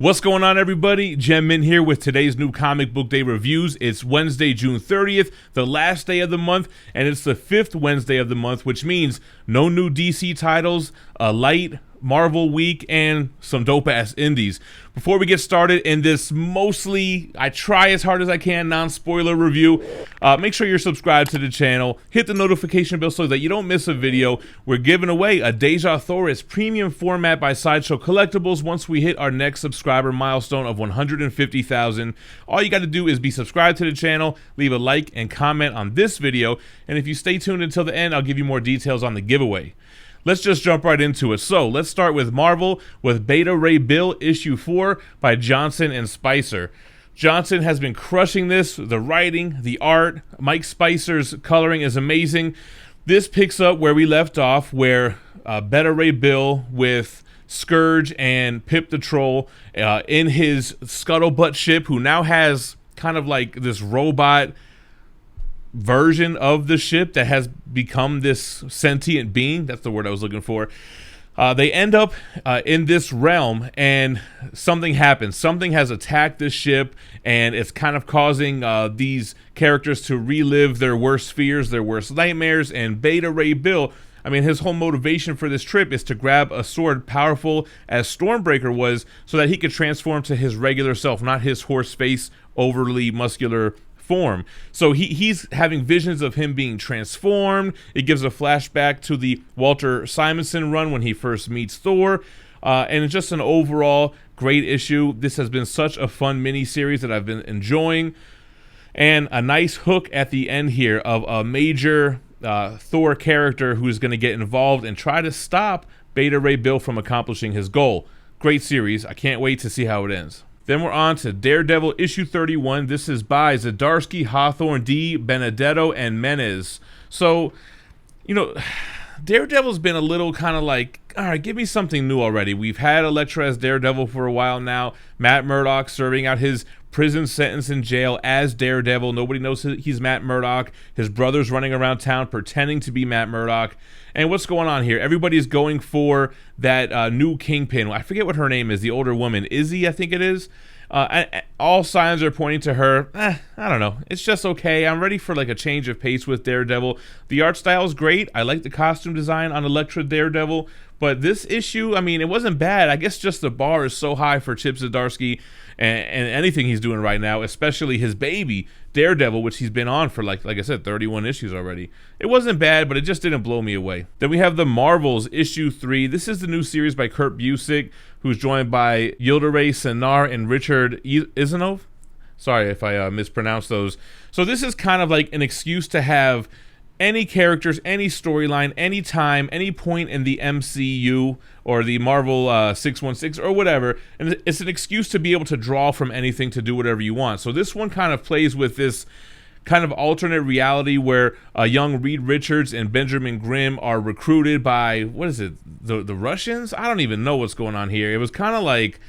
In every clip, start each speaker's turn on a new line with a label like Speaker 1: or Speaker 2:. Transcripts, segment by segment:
Speaker 1: What's going on, everybody? Gem Mint here with today's new comic book day reviews. It's Wednesday, June 30th, the last day of the month, and it's the 5th Wednesday of the month, which means no new DC titles, a light Marvel week, and some dope-ass indies. Before we get started in this mostly, I try as hard as I can, non-spoiler review, make sure you're subscribed to the channel, hit the notification bell so that you don't miss a video. We're giving away a Deja Thoris premium format by Sideshow Collectibles once we hit our next subscriber milestone of 150,000. All you got to do is be subscribed to the channel, leave a like and comment on this video, and if you stay tuned until the end, I'll give you more details on the giveaway. Let's just jump right into it. So let's start with Marvel with Beta Ray Bill issue 4 by Johnson and Spicer. Johnson has been crushing this. The writing, the art, Mike Spicer's coloring is amazing. This picks up where we left off, where Beta Ray Bill with Scourge and Pip the Troll in his scuttlebutt ship, who now has kind of like this robot version of the ship that has become this sentient being. That's the word I was looking for. They end up in this realm, and something happens. Something has attacked this ship, and it's kind of causing these characters to relive their worst fears, their worst nightmares. And Beta Ray Bill, I mean, his whole motivation for this trip is to grab a sword powerful as Stormbreaker was, so that he could transform to his regular self, not his horse face, overly muscular form. So he's having visions of him being transformed. It gives a flashback to the Walter Simonson run when he first meets Thor, and it's just an overall great issue. This has been such a fun mini series that I've been enjoying, and a nice hook at the end here of a major Thor character who's going to get involved and try to stop Beta Ray Bill from accomplishing his goal. Great series. I can't wait to see how it ends. Then we're on to Daredevil issue 31. This is by Zdarsky, Hawthorne, D, Benedetto, and Menez. So, you know, Daredevil's been a little kind of like, all right, give me something new already. We've had Elektra as Daredevil for a while now. Matt Murdock serving out his prison sentence in jail as Daredevil. Nobody knows he's Matt Murdock. His brother's running around town pretending to be Matt Murdock. And what's going on here? Everybody's going for that new Kingpin. I forget what her name is, the older woman. Izzy, I think it is. All signs are pointing to her. I don't know. It's just okay. I'm ready for like a change of pace with Daredevil. The art style is great. I like the costume design on Elektra Daredevil. But this issue, I mean, it wasn't bad. I guess just the bar is so high for Chip Zdarsky and anything he's doing right now, especially his baby, Daredevil, which he's been on for, like I said, 31 issues already. It wasn't bad, but it just didn't blow me away. Then we have The Marvels, issue 3. This is the new series by Kurt Busiek, who's joined by Yildiray Cinar and Richard Isanov. Sorry if I mispronounced those. So this is kind of like an excuse to have any characters, any storyline, any time, any point in the MCU or the Marvel 616 or whatever, and it's an excuse to be able to draw from anything to do whatever you want. So this one kind of plays with this kind of alternate reality where young Reed Richards and Benjamin Grimm are recruited by, what is it, the Russians? I don't even know what's going on here. It was kind of like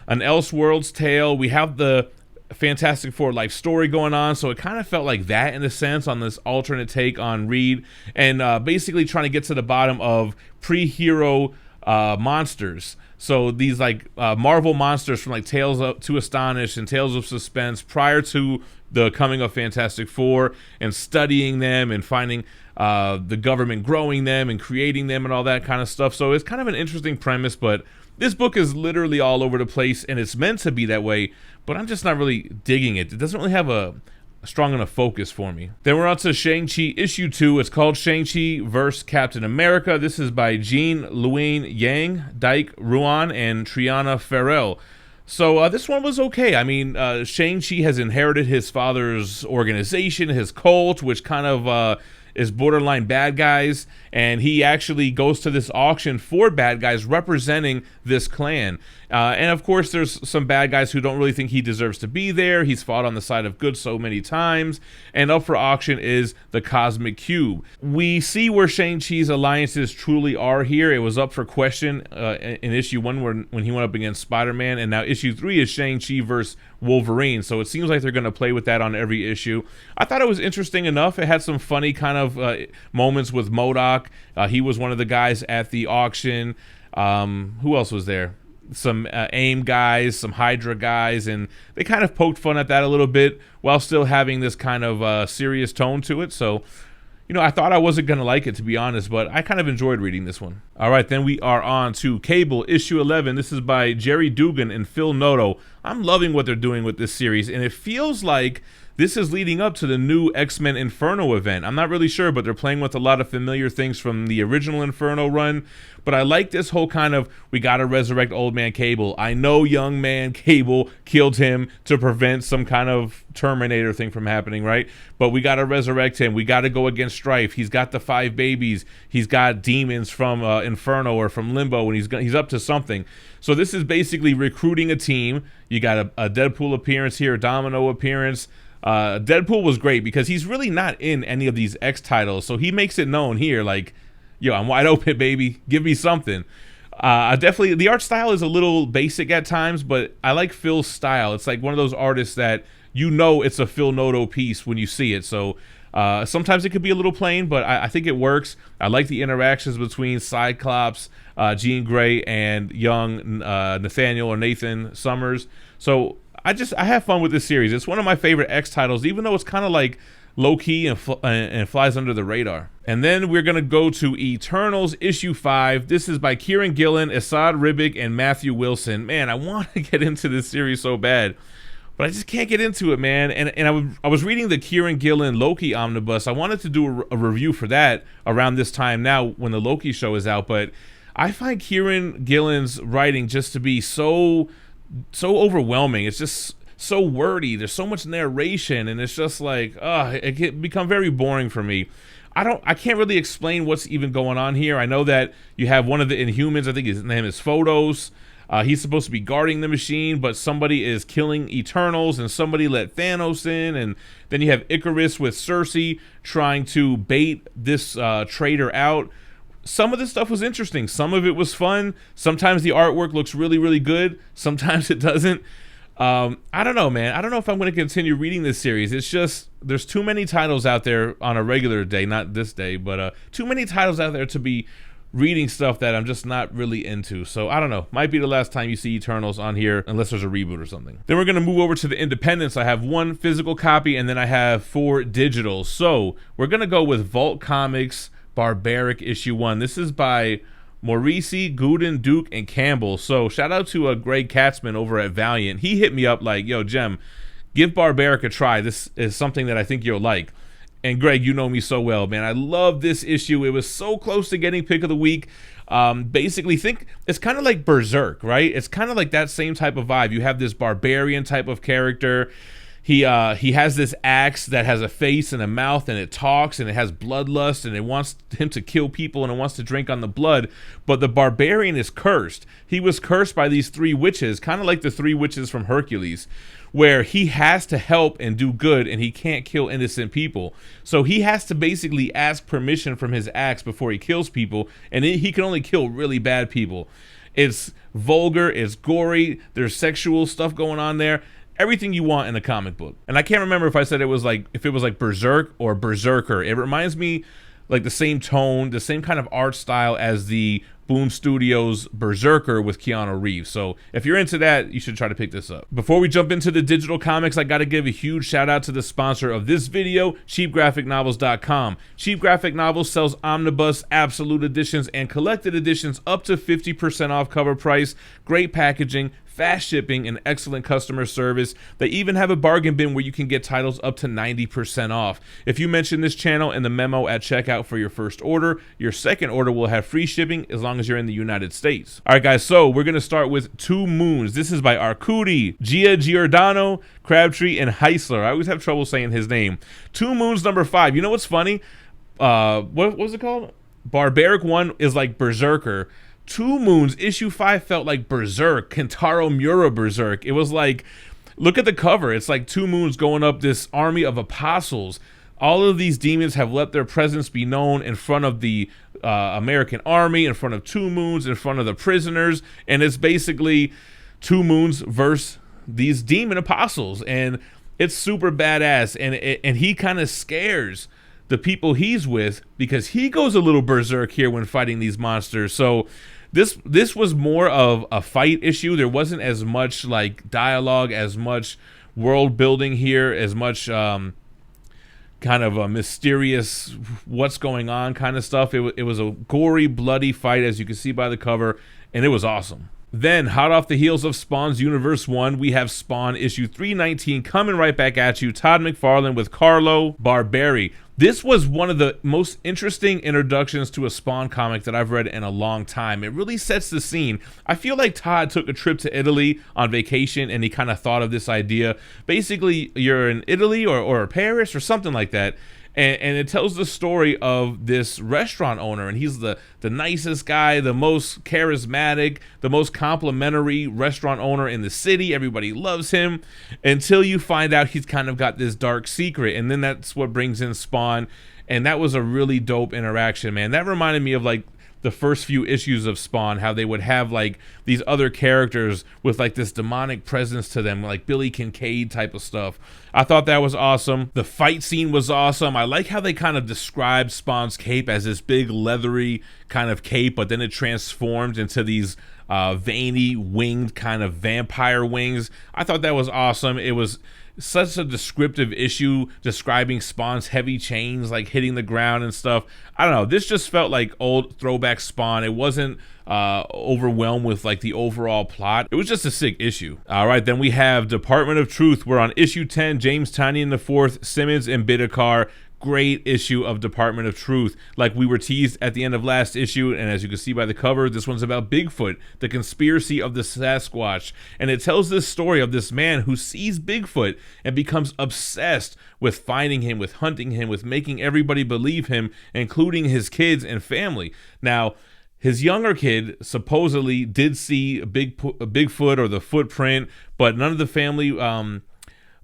Speaker 1: an Elseworlds tale. We have the Fantastic Four life story going on, so it kind of felt like that in a sense on this alternate take on Reed, and basically trying to get to the bottom of pre-hero monsters. So these like Marvel monsters from like Tales to Astonish and Tales of Suspense prior to the coming of Fantastic Four, and studying them and finding the government growing them and creating them and all that kind of stuff. So it's kind of an interesting premise, but this book is literally all over the place, and it's meant to be that way, but I'm just not really digging it. It doesn't really have a strong enough focus for me. Then we're on to Shang-Chi issue 2. It's called Shang-Chi vs. Captain America. This is by Jean Luyến Yang, Dyke Ruan, and Triana Farrell. So this one was okay. I mean, Shang-Chi has inherited his father's organization, his cult, which kind of is borderline bad guys, and he actually goes to this auction for bad guys representing this clan. And of course, there's some bad guys who don't really think he deserves to be there. He's fought on the side of good so many times. And up for auction is the Cosmic Cube. We see where Shang-Chi's alliances truly are here. It was up for question in issue 1 when he went up against Spider-Man. And now issue 3 is Shang-Chi versus Wolverine. So it seems like they're going to play with that on every issue. I thought it was interesting enough. It had some funny kind of moments with MODOK. He was one of the guys at the auction. Who else was there? some AIM guys, some Hydra guys, and they kind of poked fun at that a little bit while still having this kind of serious tone to it. So, you know, I thought I wasn't going to like it, to be honest, but I kind of enjoyed reading this one. All right, then we are on to Cable issue 11. This is by Jerry Dugan and Phil Noto. I'm loving what they're doing with this series, and it feels like this is leading up to the new X-Men Inferno event. I'm not really sure, but they're playing with a lot of familiar things from the original Inferno run. But I like this whole kind of, we got to resurrect old man Cable. I know young man Cable killed him to prevent some kind of Terminator thing from happening, right? But we got to resurrect him. We got to go against Strife. He's got the 5 babies. He's got demons from Inferno or from Limbo, and he's up to something. So this is basically recruiting a team. You got a Deadpool appearance here, Domino appearance. Deadpool was great because he's really not in any of these X titles, so he makes it known here, like, yo, I'm wide open, baby. Give me something. Definitely, the art style is a little basic at times, but I like Phil's style. It's like one of those artists that you know it's a Phil Noto piece when you see it. So sometimes it could be a little plain, but I think it works. I like the interactions between Cyclops, Jean Grey, and young Nathaniel or Nathan Summers. So I have fun with this series. It's one of my favorite X titles, even though it's kind of like low-key and flies under the radar. And then we're going to go to Eternals issue 5. This is by Kieran Gillen, Asad Ribic, and Matthew Wilson. Man, I want to get into this series so bad, but I just can't get into it, man. And I was reading the Kieran Gillen Loki omnibus. I wanted to do a review for that around this time now when the Loki show is out, but I find Kieran Gillen's writing just to be so overwhelming. It's just so wordy. There's so much narration, and it's just like, it can become very boring for me. I can't really explain what's even going on here. I know that you have one of the Inhumans, I think his name is Photos. He's supposed to be guarding the machine, but somebody is killing Eternals, and somebody let Thanos in, and then you have Icarus with Cersei trying to bait this traitor out. Some of this stuff was interesting. Some of it was fun. Sometimes the artwork looks really, really good. Sometimes it doesn't. I don't know, man. I don't know if I'm going to continue reading this series. It's just, there's too many titles out there on a regular day, not this day, but too many titles out there to be reading stuff that I'm just not really into. So I don't know. Might be the last time you see Eternals on here, unless there's a reboot or something. Then we're going to move over to the independents. I have 1 physical copy, and then I have 4 digital. So we're going to go with Vault Comics Barbaric issue 1. This is by Morrissey, Gooden, Duke, and Campbell. So shout out to Greg Katzman over at Valiant. He hit me up like, yo, Gem, give Barbaric a try. This is something that I think you'll like. And Greg, you know me so well, man. I love this issue. It was so close to getting pick of the week. Basically, think it's kind of like Berserk, right? It's kind of like that same type of vibe. You have this barbarian type of character. He has this axe that has a face and a mouth, and it talks, and it has bloodlust, and it wants him to kill people, and it wants to drink on the blood. But the barbarian is cursed. He was cursed by these 3 witches, kind of like the 3 witches from Hercules, where he has to help and do good, and he can't kill innocent people. So he has to basically ask permission from his axe before he kills people, and he can only kill really bad people. It's vulgar, it's gory, there's sexual stuff going on there. Everything you want in a comic book. And I can't remember if I said it was like Berserk or Berserker. It reminds me like the same tone, the same kind of art style as the Boom Studios Berserker with Keanu Reeves. So if you're into that, you should try to pick this up. Before we jump into the digital comics, I got to give a huge shout out to the sponsor of this video, cheapgraphicnovels.com. Cheap Graphic Novels sells omnibus, absolute editions, and collected editions up to 50% off cover price. Great packaging, fast shipping, and excellent customer service. They even have a bargain bin where you can get titles up to 90% off. If you mention this channel in the memo at checkout for your first order, your second order will have free shipping as long as you're in the United States. All right, guys, so we're going to start with Two Moons. This is by Arcudi, Gia Giordano, Crabtree, and Heisler. I always have trouble saying his name. Two Moons number 5. You know what's funny? What was it called? Barbaric 1 is like Berserker. Two Moons issue 5 felt like Berserk, Kentaro Miura Berserk. It was like, look at the cover. It's like Two Moons going up this army of apostles. All of these demons have let their presence be known in front of the American army, in front of Two Moons, in front of the prisoners. And it's basically Two Moons versus these demon apostles. And it's super badass. And he kind of scares the people he's with because he goes a little berserk here when fighting these monsters. So This was more of a fight issue. There wasn't as much like dialogue, as much world building here, as much kind of a mysterious what's going on kind of stuff. It was a gory, bloody fight, as you can see by the cover, and it was awesome. Then, hot off the heels of Spawn's Universe 1, we have Spawn issue 319 coming right back at you. Todd McFarlane with Carlo Barbaric. This was one of the most interesting introductions to a Spawn comic that I've read in a long time. It really sets the scene. I feel like Todd took a trip to Italy on vacation and he kind of thought of this idea. Basically, you're in Italy or Paris or something like that. And it tells the story of this restaurant owner, and he's the nicest guy, the most charismatic, the most complimentary restaurant owner in the city. Everybody loves him until you find out he's kind of got this dark secret, and then that's what brings in Spawn. And that was a really dope interaction, man. That reminded me of like the first few issues of Spawn, how they would have like these other characters with like this demonic presence to them, like Billy Kincaid type of stuff. I thought that was awesome. The fight scene was awesome. I like how they kind of described Spawn's cape as this big leathery kind of cape, but then it transformed into these veiny winged kind of vampire wings. I thought that was awesome. It was such a descriptive issue describing Spawn's heavy chains like hitting the ground and stuff. I don't know, this just felt like old throwback Spawn. It wasn't overwhelmed with like the overall plot. It was just a sick issue. All right, then we have Department of Truth. We're on issue 10, James Tynion IV, Simmons and Bidikar. Great issue of Department of Truth. Like we were teased at the end of last issue, and as you can see by the cover, this one's about Bigfoot, the conspiracy of the Sasquatch. And it tells this story of this man who sees Bigfoot and becomes obsessed with finding him, with hunting him, with making everybody believe him, including his kids and family. Now, his younger kid supposedly did see a Bigfoot or the footprint, but none of the family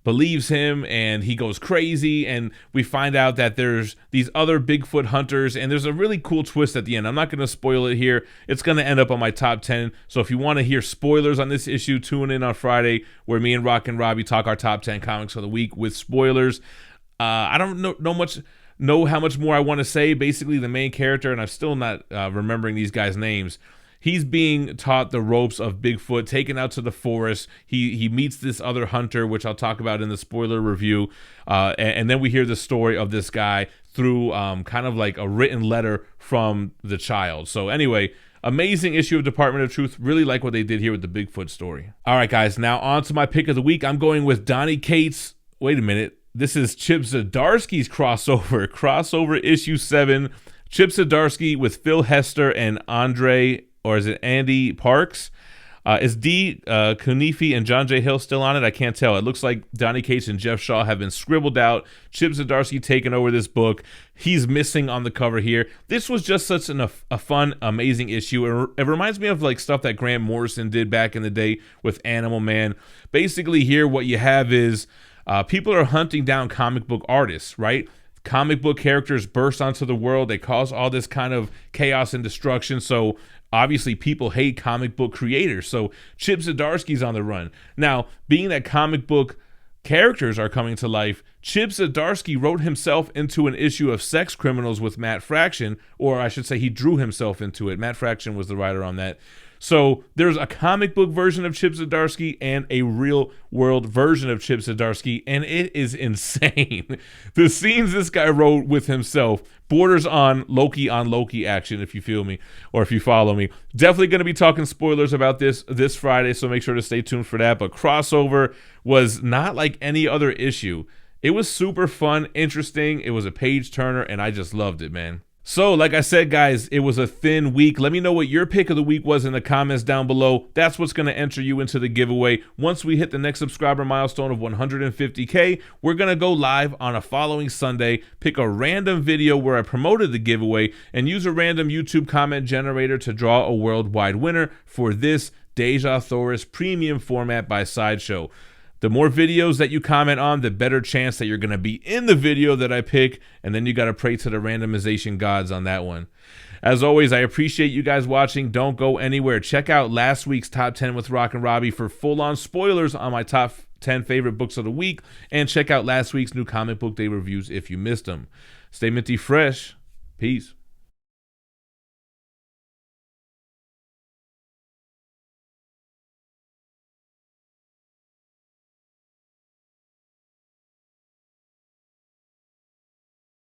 Speaker 1: believes him, and he goes crazy, and we find out that there's these other Bigfoot hunters, and there's a really cool twist at the end. I'm not going to spoil it here. It's going to end up on my top 10, so if you want to hear spoilers on this issue, tune in on Friday where me and Rock and Robbie talk our top 10 comics for the week with spoilers. I don't know how much more I want to say. Basically, the main character, and I'm still not remembering these guys' names, he's being taught the ropes of Bigfoot, taken out to the forest. He meets this other hunter, which I'll talk about in the spoiler review. And then we hear the story of this guy through kind of like a written letter from the child. So anyway, amazing issue of Department of Truth. Really like what they did here with the Bigfoot story. All right, guys, now on to my pick of the week. I'm going with Donny Cates. Wait a minute. This is Chip Zdarsky's crossover issue 7. Chip Zdarsky with Phil Hester and Andy Parks. Is D. Kunifi and John J. Hill still on it? I can't tell. It looks like Donny Cates and Jeff Shaw have been scribbled out. Chip Zdarsky taking over this book. He's missing on the cover here. This was just such a fun, amazing issue. It reminds me of like stuff that Grant Morrison did back in the day with Animal Man. Basically here what you have is people are hunting down comic book artists, right? Comic book characters burst onto the world. They cause all this kind of chaos and destruction. So obviously people hate comic book creators. So Chip Zdarsky's on the run. Now, being that comic book characters are coming to life, Chip Zdarsky wrote himself into an issue of Sex Criminals with Matt Fraction, or I should say he drew himself into it. Matt Fraction was the writer on that. So there's a comic book version of Chip Zdarsky and a real world version of Chip Zdarsky, and it is insane. The scenes this guy wrote with himself borders on Loki action, if you feel me, or if you follow me. Definitely going to be talking spoilers about this Friday, so make sure to stay tuned for that. But crossover was not like any other issue. It was super fun, interesting. It was a page turner, and I just loved it, man. So, like I said, guys, it was a thin week. Let me know what your pick of the week was in the comments down below. That's what's going to enter you into the giveaway. Once we hit the next subscriber milestone of 150K, we're going to go live on a following Sunday, pick a random video where I promoted the giveaway, and use a random YouTube comment generator to draw a worldwide winner for this Deja Thoris premium format by Sideshow. The more videos that you comment on, the better chance that you're going to be in the video that I pick, and then you got to pray to the randomization gods on that one. As always, I appreciate you guys watching. Don't go anywhere. Check out last week's Top 10 with Rock and Robbie for full-on spoilers on my top 10 favorite books of the week, and check out last week's new comic book day reviews if you missed them. Stay minty fresh. Peace.